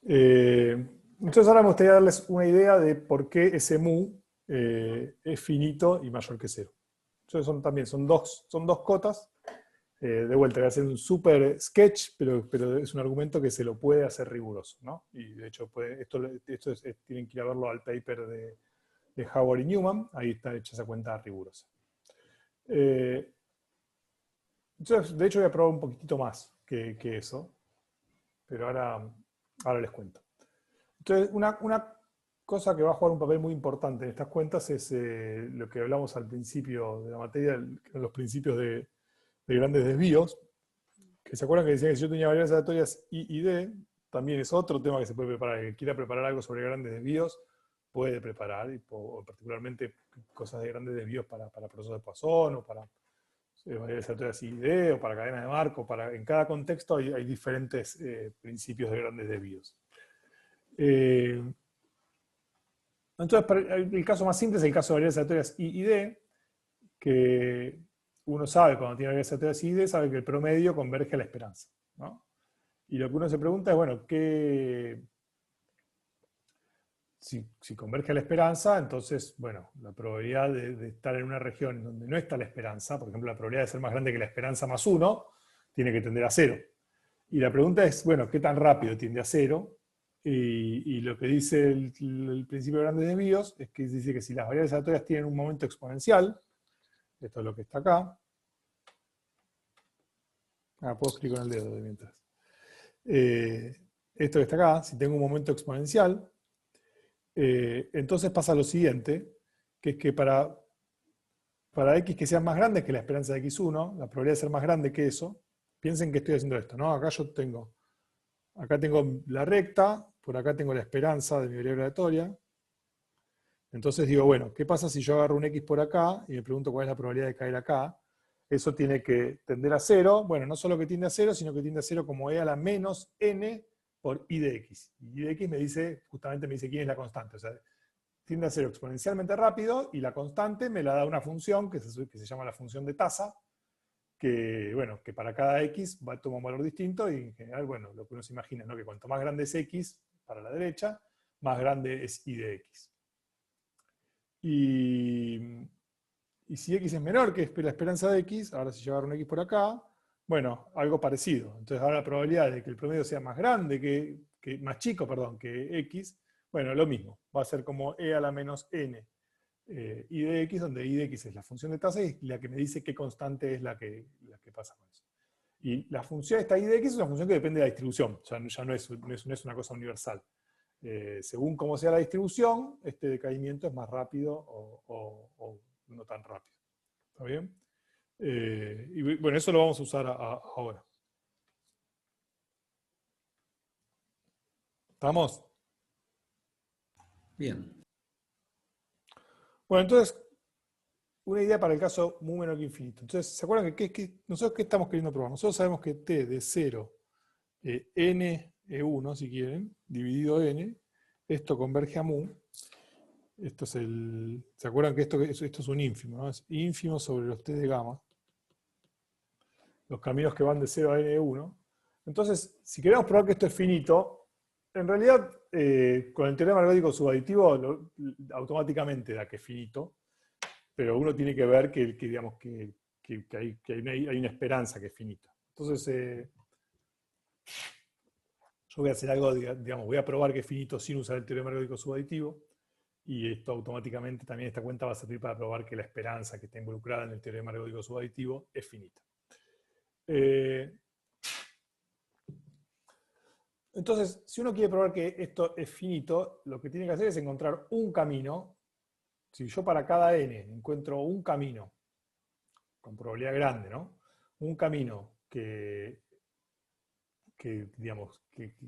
Entonces ahora me gustaría darles una idea de por qué ese mu es finito y mayor que 0. Entonces son dos cotas. De vuelta, voy a hacer un super sketch, pero es un argumento que se lo puede hacer riguroso, ¿no? Y de hecho, tienen que ir a verlo al paper de Howard y Newman, ahí está hecha esa cuenta rigurosa. Entonces, de hecho, voy a probar un poquitito más que eso, pero ahora les cuento. Entonces, una cosa que va a jugar un papel muy importante en estas cuentas es lo que hablamos al principio de la materia, los principios de grandes desvíos, que se acuerdan que decían que si yo tenía variables aleatorias I y D, también es otro tema que se puede preparar. El que quiera preparar algo sobre grandes desvíos, puede preparar, o particularmente cosas de grandes desvíos para procesos de Poisson, o para variables aleatorias I y D, o para cadenas de Markov. En cada contexto hay diferentes principios de grandes desvíos. Entonces, el caso más simple es el caso de variables aleatorias I y D, que uno sabe cuando tiene variables aleatorias I y D, sabe que el promedio converge a la esperanza, ¿no? Y lo que uno se pregunta es, bueno, si converge a la esperanza, entonces, bueno, la probabilidad de estar en una región donde no está la esperanza, por ejemplo, la probabilidad de ser más grande que la esperanza más 1, tiene que tender a 0. Y la pregunta es, bueno, ¿qué tan rápido tiende a 0? Y lo que dice el principio de grandes desvíos es que dice que si las variables aleatorias tienen un momento exponencial, esto es lo que está acá. Puedo escribir con el dedo de mientras. Esto que está acá, si tengo un momento exponencial, entonces pasa lo siguiente, que es que para x que sea más grande que la esperanza de x1, la probabilidad de ser más grande que eso, piensen que estoy haciendo esto, ¿no? Acá tengo la recta, por acá tengo la esperanza de mi variable aleatoria. Entonces digo, bueno, ¿qué pasa si yo agarro un x por acá y me pregunto cuál es la probabilidad de caer acá? Eso tiene que tender a 0. Bueno, no solo que tiende a 0, sino que tiende a 0 como e a la menos n por i de x. Y i de x justamente me dice quién es la constante. O sea, tiende a 0 exponencialmente rápido y la constante me la da una función que se llama la función de tasa, que, bueno, que para cada x toma un valor distinto y en general, bueno, lo que uno se imagina, ¿no? Que cuanto más grande es x para la derecha, más grande es i de x. Y si x es menor que la esperanza de x, ahora si yo agarro un x por acá, bueno, algo parecido. Entonces ahora la probabilidad de que el promedio sea más grande, más chico, perdón, que x, bueno, lo mismo. Va a ser como e a la menos n i de x, donde i de x es la función de tasa y la que me dice qué constante es la que pasa con eso. Y la función esta i de x es una función que depende de la distribución, o sea, ya no es una cosa universal. Según cómo sea la distribución, este decaimiento es más rápido o no tan rápido. ¿Está bien? Y bueno, eso lo vamos a usar ahora. ¿Estamos? Bien. Bueno, entonces, una idea para el caso mu menor que infinito. Entonces, ¿se acuerdan que nosotros qué estamos queriendo probar? Nosotros sabemos que t de 0, n e1, si quieren, dividido n, esto converge a mu. Esto es el... ¿Se acuerdan que esto es un ínfimo, ¿no? Es ínfimo sobre los t de gamma. Los caminos que van de 0 a n1. Entonces, si queremos probar que esto es finito, en realidad, con el teorema ergódico subaditivo, automáticamente da que es finito, pero uno tiene que ver digamos, que hay una esperanza que es finita. Entonces, yo voy a hacer algo, digamos, voy a probar que es finito sin usar el teorema ergódico subaditivo, y esto automáticamente también esta cuenta va a servir para probar que la esperanza que está involucrada en el teorema ergódico subaditivo es finita. Entonces, si uno quiere probar que esto es finito, lo que tiene que hacer es encontrar un camino. Si yo para cada n encuentro un camino, con probabilidad grande, ¿no? Un camino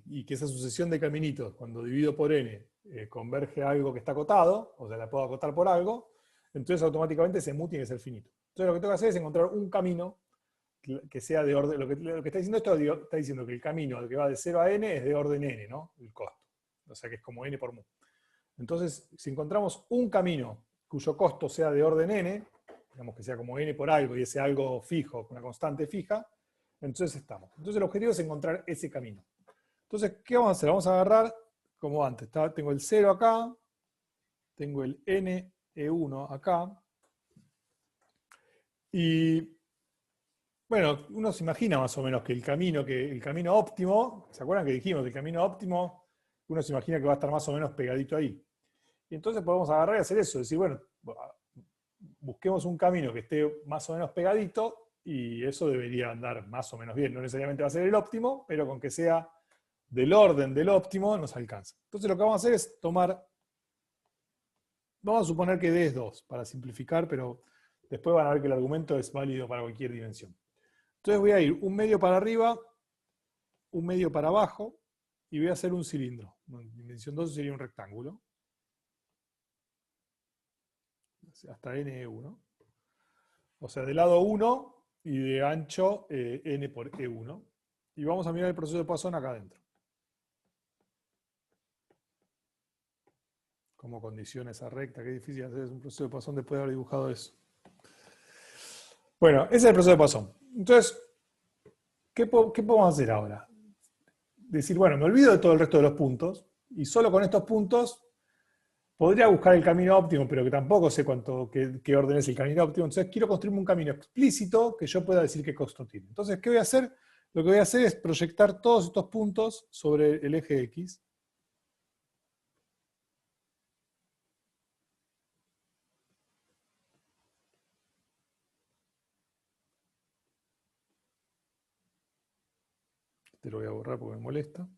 y que esa sucesión de caminitos, cuando divido por n, converge a algo que está acotado, o sea, la puedo acotar por algo, entonces automáticamente ese mu tiene que ser finito. Entonces lo que tengo que hacer es encontrar un camino que sea de orden. Lo que está diciendo esto, está diciendo que el camino al que va de 0 a n es de orden n, ¿no? El costo. O sea que es como n por mu. Entonces, si encontramos un camino cuyo costo sea de orden n, digamos que sea como n por algo y ese algo fijo, una constante fija, entonces estamos. Entonces el objetivo es encontrar ese camino. Entonces, ¿qué vamos a hacer? Vamos a agarrar, como antes, tengo el 0 acá, tengo el n e1 acá, y bueno, uno se imagina más o menos que el camino óptimo, ¿se acuerdan que dijimos que el camino óptimo, uno se imagina que va a estar más o menos pegadito ahí? Y entonces podemos agarrar y hacer eso, decir, bueno, busquemos un camino que esté más o menos pegadito, y eso debería andar más o menos bien. No necesariamente va a ser el óptimo, pero con que sea del orden del óptimo nos alcanza. Entonces lo que vamos a hacer es tomar, vamos a suponer que D es 2, para simplificar, pero después van a ver que el argumento es válido para cualquier dimensión. Entonces voy a ir un medio para arriba, un medio para abajo, y voy a hacer un cilindro. En dimensión 2 sería un rectángulo. Hasta NE1. O sea, de lado 1 y de ancho N por E1. Y vamos a mirar el proceso de Poisson acá adentro. ¿Cómo condiciona esa recta? Qué difícil hacer un proceso de Poisson después de haber dibujado eso. Bueno, ese es el proceso de Poisson. Entonces, ¿qué podemos hacer ahora? Decir, bueno, me olvido de todo el resto de los puntos, y solo con estos puntos podría buscar el camino óptimo, pero que tampoco sé qué orden es el camino óptimo. Entonces quiero construirme un camino explícito que yo pueda decir qué costo tiene. Entonces, ¿qué voy a hacer? Lo que voy a hacer es proyectar todos estos puntos sobre el eje X. Este lo voy a borrar porque me molesta.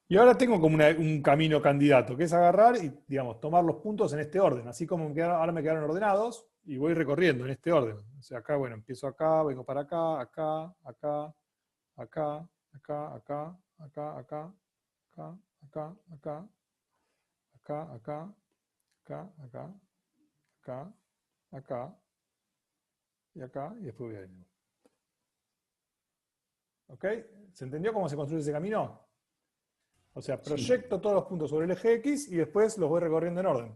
Y ahora tengo como un camino candidato, que es agarrar y, digamos, tomar los puntos en este orden. Así como ahora me quedaron ordenados, y voy recorriendo en este orden. O sea, acá, bueno, empiezo acá, vengo para acá, acá, acá, acá, acá, acá, acá, acá, acá, acá, acá, acá, acá, acá, acá, acá, acá, y acá, y después voy a ir. ¿Ok? ¿Se entendió cómo se construye ese camino? O sea, proyecto todos los puntos sobre el eje X y después los voy recorriendo en orden.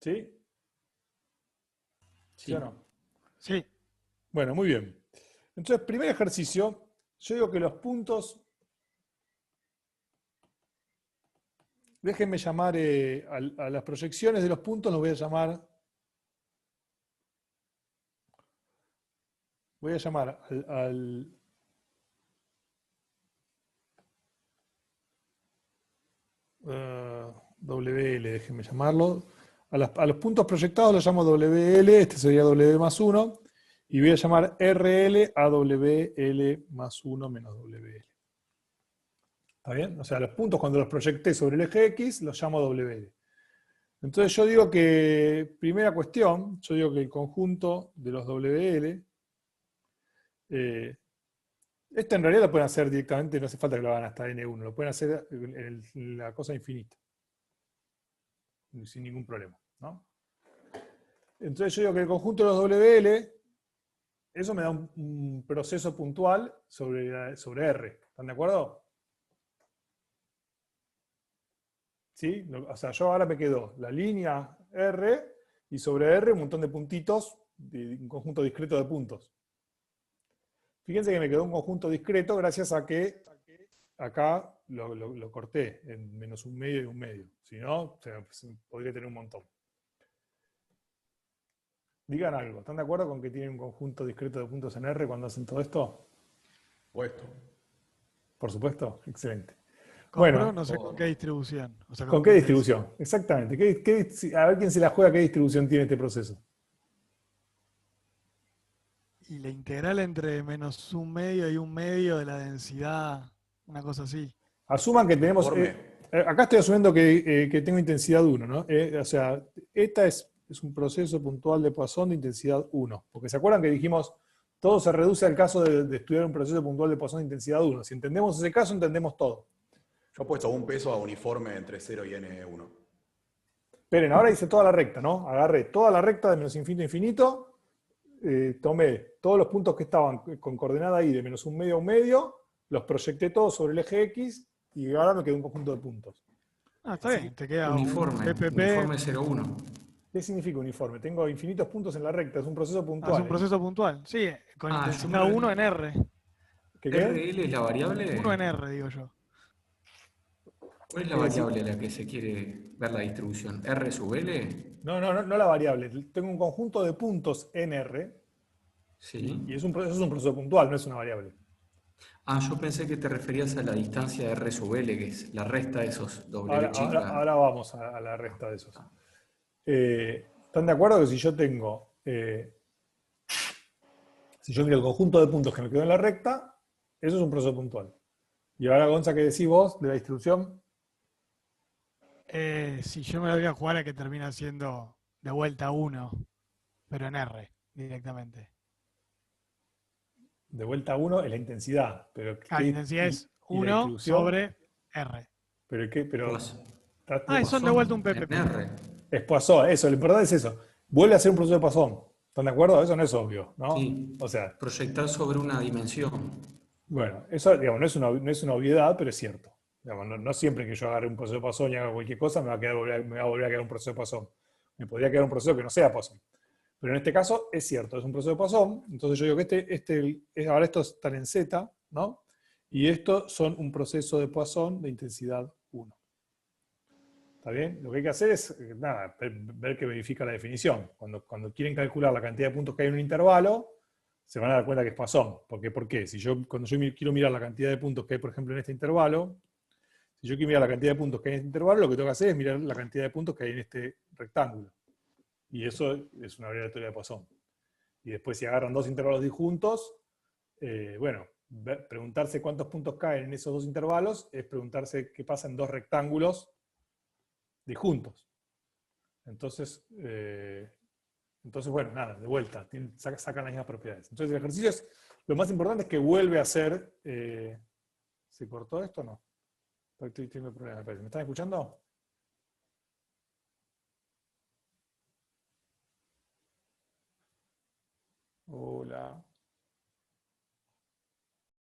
¿Sí? ¿Sí o no? Sí. Bueno, muy bien. Entonces, primer ejercicio, yo digo que los puntos, déjenme llamar a las proyecciones de los puntos, los voy a llamar al WL, déjenme llamarlo. A los puntos proyectados los llamo WL, este sería W más 1, y voy a llamar RL a WL más 1 menos WL. ¿Está bien? O sea, los puntos cuando los proyecté sobre el eje X los llamo WL. Entonces yo digo que, primera cuestión, yo digo que el conjunto de los WL, esto en realidad lo pueden hacer directamente, no hace falta que lo hagan hasta N1, lo pueden hacer en la cosa infinita, sin ningún problema, ¿no? Entonces yo digo que el conjunto de los WL, eso me da un proceso puntual sobre R, ¿están de acuerdo? ¿Sí? O sea, yo ahora me quedo la línea R y sobre R un montón de puntitos, un conjunto discreto de puntos. Fíjense que me quedó un conjunto discreto gracias a que acá lo corté en menos un medio y un medio. Si no, podría tener un montón. Digan algo, ¿están de acuerdo con que tienen un conjunto discreto de puntos en R cuando hacen todo esto? Puesto. Por supuesto, excelente. Compro, Bueno, no sé con qué distribución. O sea, ¿con qué distribución? Exactamente. A ver quién se la juega, ¿qué distribución tiene este proceso? Y la integral entre menos un medio y un medio de la densidad, una cosa así. Asuman que tenemos... Uniforme. acá estoy asumiendo que tengo intensidad 1, ¿no? O sea, esta es un proceso puntual de Poisson de intensidad 1. Porque ¿se acuerdan que dijimos todo se reduce al caso de estudiar un proceso puntual de Poisson de intensidad 1? Si entendemos ese caso, entendemos todo. Yo he puesto un peso a uniforme entre 0 y N1. Esperen, ahora hice toda la recta, ¿no? Agarré toda la recta de menos infinito a infinito, tomé todos los puntos que estaban con coordenada I de menos un medio a un medio, los proyecté todos sobre el eje X y ahora me quedó un conjunto de puntos. Ah, está bien, te queda Uniforme, un PPP. uniforme 0,1. ¿Qué significa uniforme? Tengo infinitos puntos en la recta, es un proceso Ah, puntual. es un proceso puntual. Sí, con Ah, intensidad 1 en R. ¿Qué? ¿RL es la variable? 1 en R, digo yo. ¿Cuál es la variable a la que se quiere ver la distribución? ¿R sub L? No la variable. Tengo un conjunto de puntos en R Sí. y eso es un proceso puntual, no es una variable. Ah, yo pensé que te referías a la distancia de R sub L, que es la resta de esos W chica. Ahora vamos a la resta de esos. ¿Están de acuerdo que si yo tengo, si yo miro el conjunto de puntos que me quedó en la recta, eso es un proceso puntual? Y ahora, Gonza, ¿qué decís vos de la distribución? Si yo me lo voy a jugar a que termina siendo de vuelta 1, pero en R directamente. De vuelta a 1 es la intensidad. Pero La intensidad es y la 1 distribución? sobre R. ¿Pero qué? Pero, Son de vuelta un PPP. En R. es Poisson, eso, lo importante es eso. Vuelve a ser un proceso de Poisson. ¿Están de acuerdo? Eso no es obvio, ¿no? Sí. O sea, Proyectar sobre una dimensión. bueno, eso digamos, no es una obviedad, pero es cierto. Digamos, no siempre que yo agarre un proceso de Poisson y haga cualquier cosa me va a volver a quedar un proceso de Poisson. Me podría quedar un proceso que no sea Poisson. Pero en este caso es cierto, es un proceso de Poisson. Entonces yo digo que ahora estos están en Z, ¿no? Y estos son un proceso de Poisson de intensidad 1. ¿Está bien? Lo que hay que hacer es, nada, ver que verifica la definición. Cuando quieren calcular la cantidad de puntos que hay en un intervalo, se van a dar cuenta que es Poisson. ¿Por qué? Cuando yo quiero mirar la cantidad de puntos que hay, por ejemplo, en este intervalo, si yo quiero mirar la cantidad de puntos que hay en este intervalo, lo que tengo que hacer es mirar la cantidad de puntos que hay en este rectángulo. Y eso es una abreviatura de Poisson. Y después, si agarran dos intervalos disjuntos, bueno, preguntarse cuántos puntos caen en esos dos intervalos es preguntarse qué pasa en dos rectángulos disjuntos. Entonces, bueno, nada, de vuelta, sacan las mismas propiedades. Entonces, el ejercicio lo más importante es que vuelve a ser... ¿Se cortó esto o no? Estoy teniendo problemas, me parece. ¿Me están escuchando? Hola.